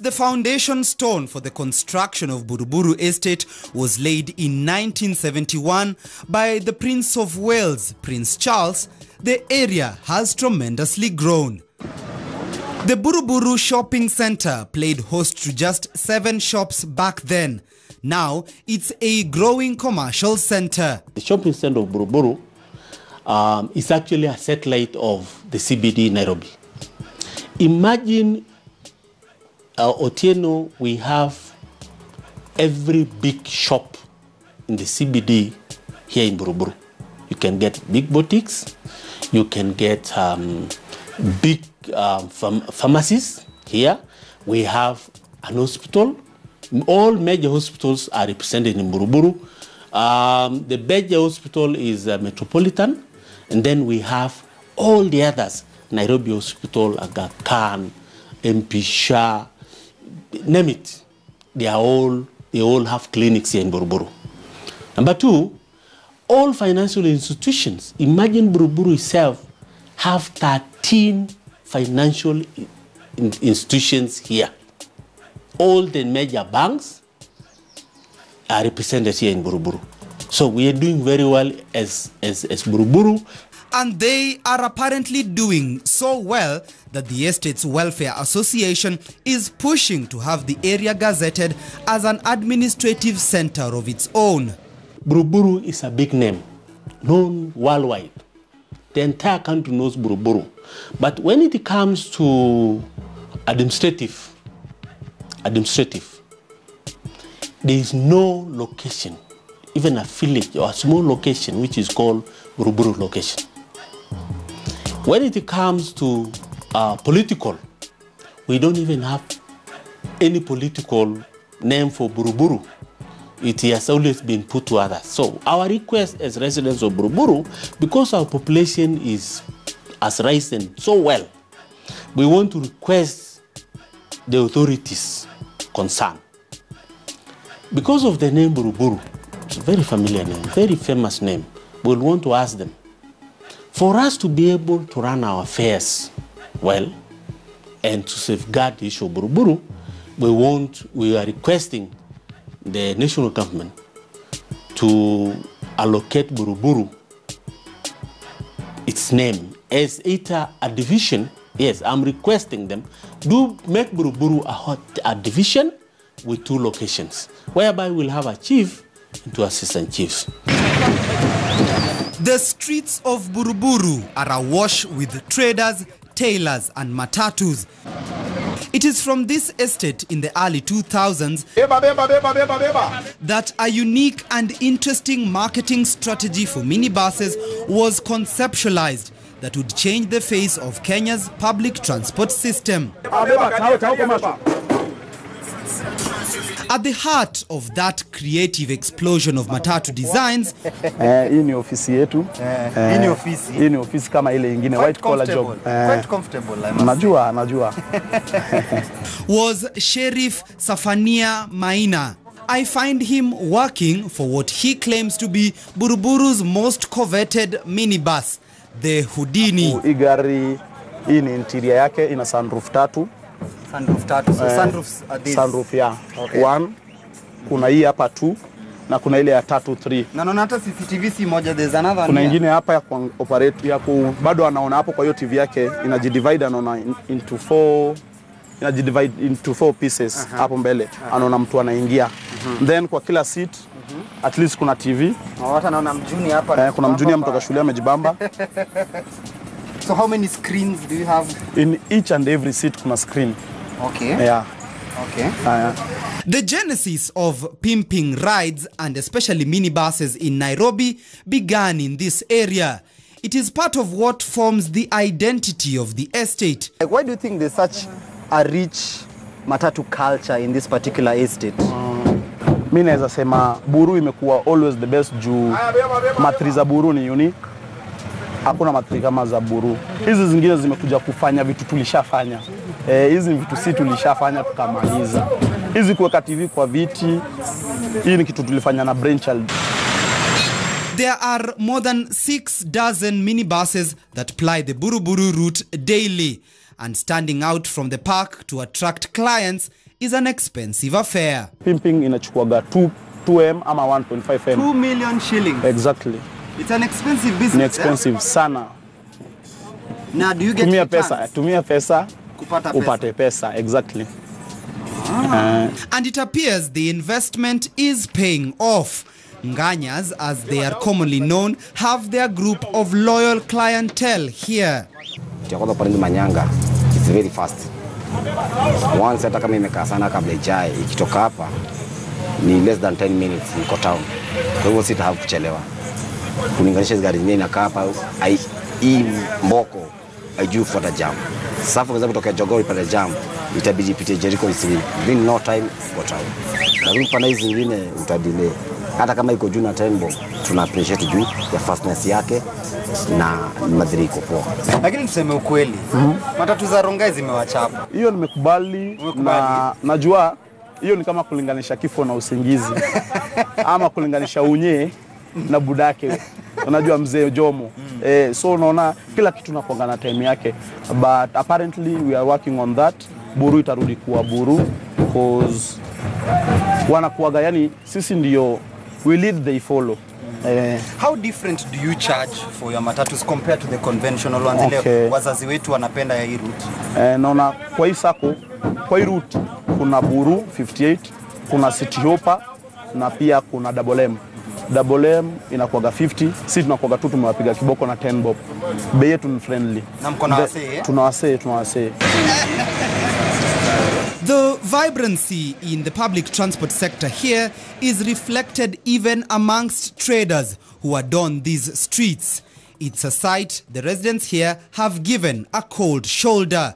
The foundation stone for the construction of Buruburu Estate was laid in 1971 by the Prince of Wales, Prince Charles. The area has tremendously grown. The Buruburu shopping center played host to just 7 shops back then. Now it's a growing commercial center. The shopping center of Buruburu is actually a satellite of the CBD Nairobi. Imagine Otieno, we have every big shop in the CBD here in Buruburu. You can get big boutiques, you can get big pharmacies here. We have an hospital. All major hospitals are represented in Buruburu. The major hospital is Metropolitan, and then we have all the others. Nairobi Hospital, Aga Khan, MP Shah, name it. They all have clinics here in Buruburu. Number 2, all financial institutions. Imagine Buruburu itself have 13 financial institutions here. All the major banks are represented here in Buruburu. So we are doing very well as Buruburu. And they are apparently doing so well that the Estates Welfare Association is pushing to have the area gazetted as an administrative center of its own. Buruburu is a big name, known worldwide. The entire country knows Buruburu. But when it comes to administrative, there is no location, even a village or a small location, which is called Buruburu location. When it comes to political, we don't even have any political name for Buruburu. It has always been put to others. So our request as residents of Buruburu, because our population has risen so well, we want to request the authorities concerned. Because of the name Buruburu, it's a very familiar name, very famous name, we'll want to ask them, for us to be able to run our affairs well and to safeguard the issue of Buruburu, we are requesting the national government to allocate Buruburu its name as either a division. Yes, I'm requesting them do make Buruburu a division with 2 locations, whereby we'll have a chief and 2 assistant chiefs. The streets of Buruburu are awash with traders, tailors and matatus. It is from this estate in the early 2000s that a unique and interesting marketing strategy for minibuses was conceptualized that would change the face of Kenya's public transport system. At the heart of that creative explosion of matatu designs, hii ni ofisi yetu. Hii ni ofisi kama ile ingine, white collar job. Quite comfortable. Najua. was Sheriff Safania Maina. I find him working for what he claims to be Buruburu's most coveted minibus, the Houdini. Hii gari, hii ni interior yake, ina sunroof 3. Sunroof 3. So sunroofs are these? Sunroof, yeah. Okay. 1, kuna hii hapa 2, na kuna ile ya 3, 3. Na hata CCTV si moja, there's another one. Kuna ingine hapa ya operate ya bado anaona hapo, kwa hiyo TV yake inajidivide, anaona into 4, inajidivide into 4 pieces hapo mbele. Anaona mtu anaingia. Then kwa kila seat at least kuna TV. Hata naona mjuni hapa. Kuna mjuni mtoka shule amejibamba. So how many screens do you have? In each and every seat kuna screen. Okay. Yeah. Okay. The genesis of pimping rides and especially minibuses in Nairobi began in this area. It is part of what forms the identity of the estate. Why do you think there's such a rich matatu culture in this particular estate? Mimi naweza sema Buru imekuwa always the best juu matri za Buru ni unique. Hakuna matri kama za Buru. Hizi zingine zimekuja kufanya vitu tulishafanya. Hizi vitu si tulishafanya tukamaliza. Hizi kuweka TV kwa viti, hii ni kitu tulifanya na brainchild. There are more than 6 dozen minibuses that ply the Buruburu route daily, and standing out from the park to attract clients is an expensive affair. Pimping inachukuaga 2M ama 1.5M. 2 million shillings. Exactly. It's an expensive business. Ni expensive sana. Now, do you get tumia returns? pesa, tumia pesa, Kupata pesa. upate pesa, exactly. And it appears the investment is paying off. Nganyas, as they are commonly known, have their group of loyal clientele here. Manyanga, it's very fast. Once hata kama imekaa sana kabla ijae, ikitoka hapa ni less than 10 minutes niko town. Kwa hivyo sita kuchelewa. Kulinganisha gari nyingine inakaa hapa hii mboko haijui kufuata jam. Sasa kwa sababu kutoka Jogoo ipate jam, itabidi ipite Jericho isili. Within no time go town. Lakini pana hizi zingine utadelay. Hata kama iko juu na tembo, tuna appreciate juu ya fastness yake na madhiriko poa. Lakini tuseme ukweli, matatu za Rongai zimewachapa. Hiyo nimekubali na najua hiyo ni kama kulinganisha kifo na usingizi. Ama kulinganisha unye na budake. Unajua mzee Jomo. So unaona kila kitu nakuanga na time yake. But apparently we are working on that. Buru itarudi kuwa Buru because wanakuaga yani sisi ndio we lead, they follow. How different do you charge for your matatus compared to the conventional ones? Okay. Wazazi wetu wanapenda ya hii route. Naona kwa hii sako, kwa hii route kuna Buru 58, kuna City Hopper na pia kuna Double M. Double M inakuaga 50, sisi tunakuaga tu tumewapiga kiboko na 10 bob. Bei yetu ni friendly. Na mko na wasee? Tunawasee. The vibrancy in the public transport sector here is reflected even amongst traders who adorn these streets. It's a sight the residents here have given a cold shoulder.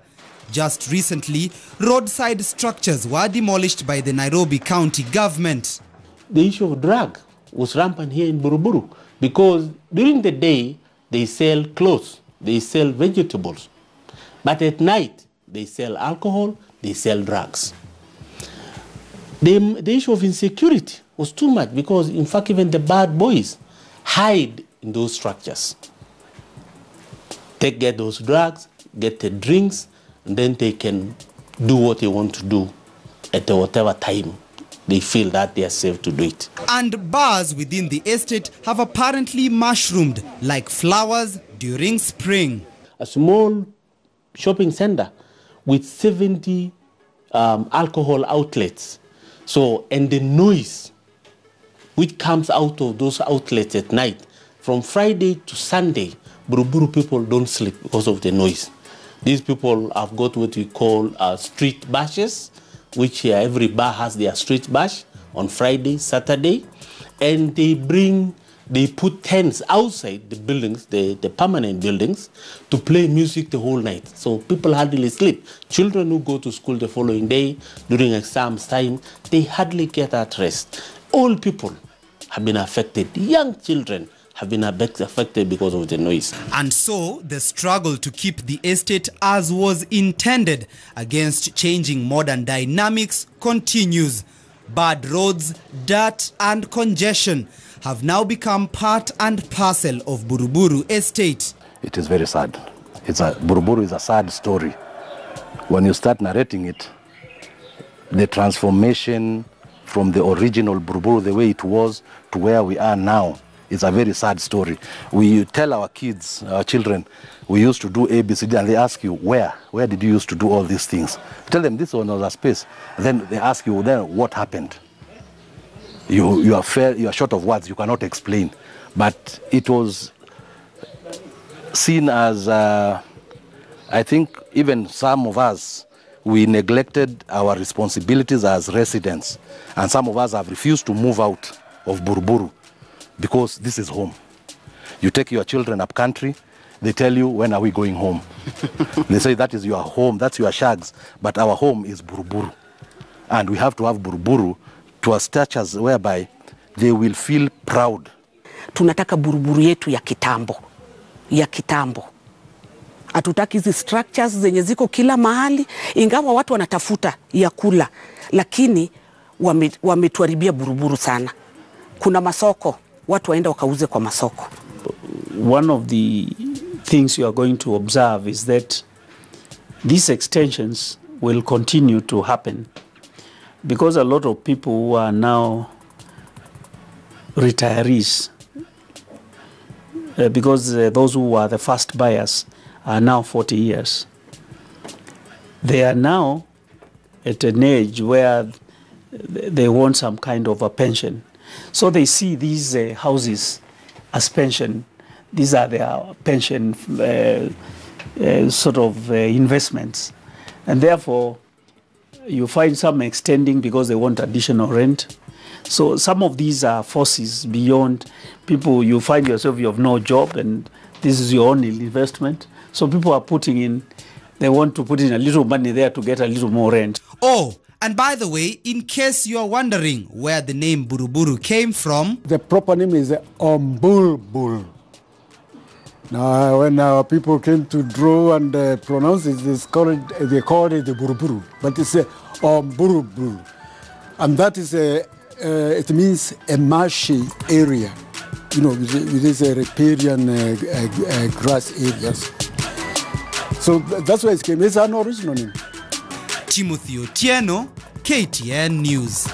Just recently, roadside structures were demolished by the Nairobi County government. The issue of drug was rampant here in Buruburu because during the day they sell clothes, they sell vegetables, but at night they sell alcohol, they sell drugs. The issue of insecurity was too much because, in fact, even the bad boys hide in those structures. They get those drugs, get the drinks, and then they can do what they want to do at whatever time they feel that they are safe to do it. And bars within the estate have apparently mushroomed like flowers during spring. A small shopping center with 70 alcohol outlets. So, and the noise which comes out of those outlets at night, from Friday to Sunday, Buruburu people don't sleep because of the noise. These people have got what we call street bashes, which every bar has their street bash on Friday, Saturday, and they put tents outside the buildings, the permanent buildings, to play music the whole night. So people hardly sleep. Children who go to school the following day, during exams time, they hardly get at rest. All people have been affected. Young children have been affected because of the noise. And so, the struggle to keep the estate as was intended against changing modern dynamics continues. Bad roads, dirt and congestion have now become part and parcel of Buruburu estate. It is very sad. Buruburu is a sad story. When you start narrating it, the transformation from the original Buruburu, the way it was, to where we are now, is a very sad story. We tell our kids, our children, we used to do ABCD, and they ask you, where did you used to do all these things? Tell them this was a space. Then they ask you, then what happened? You are short of words, you cannot explain. But it was seen as, I think even some of us, we neglected our responsibilities as residents. And some of us have refused to move out of Buruburu because this is home. You take your children up country, they tell you, when are we going home? They say that is your home, that's your shags, but our home is Buruburu. And we have to have Buruburu to a stature whereby they will feel proud. Tunataka Buruburu yetu ya kitambo. Hatutaki hizi structures zenye ziko kila mahali, ingawa watu wanatafuta ya kula, lakini wametuharibia Buruburu sana. Kuna masoko, watu waenda wakauze kwa masoko. One of the things you are going to observe is that these extensions will continue to happen because a lot of people who are now retirees, because those who are the first buyers are now 40 years. They are now at an age where they want some kind of a pension. So they see these houses as pension. These are their pension sort of investments. And therefore, you find some extending because they want additional rent. So some of these are forces beyond people. You find yourself, you have no job, and this is your only investment. So people are putting in, they want to put in a little money there to get a little more rent. Oh, and by the way, in case you are wondering where the name Buruburu came from, the proper name is Buruburu. Now, when people came to draw and pronounce it, they called it the Buruburu, but it's Buruburu, and that is it means a marshy area, you know, with these riparian grass areas. So that's why it came. It's an original name. Timothy Otieno, KTN News.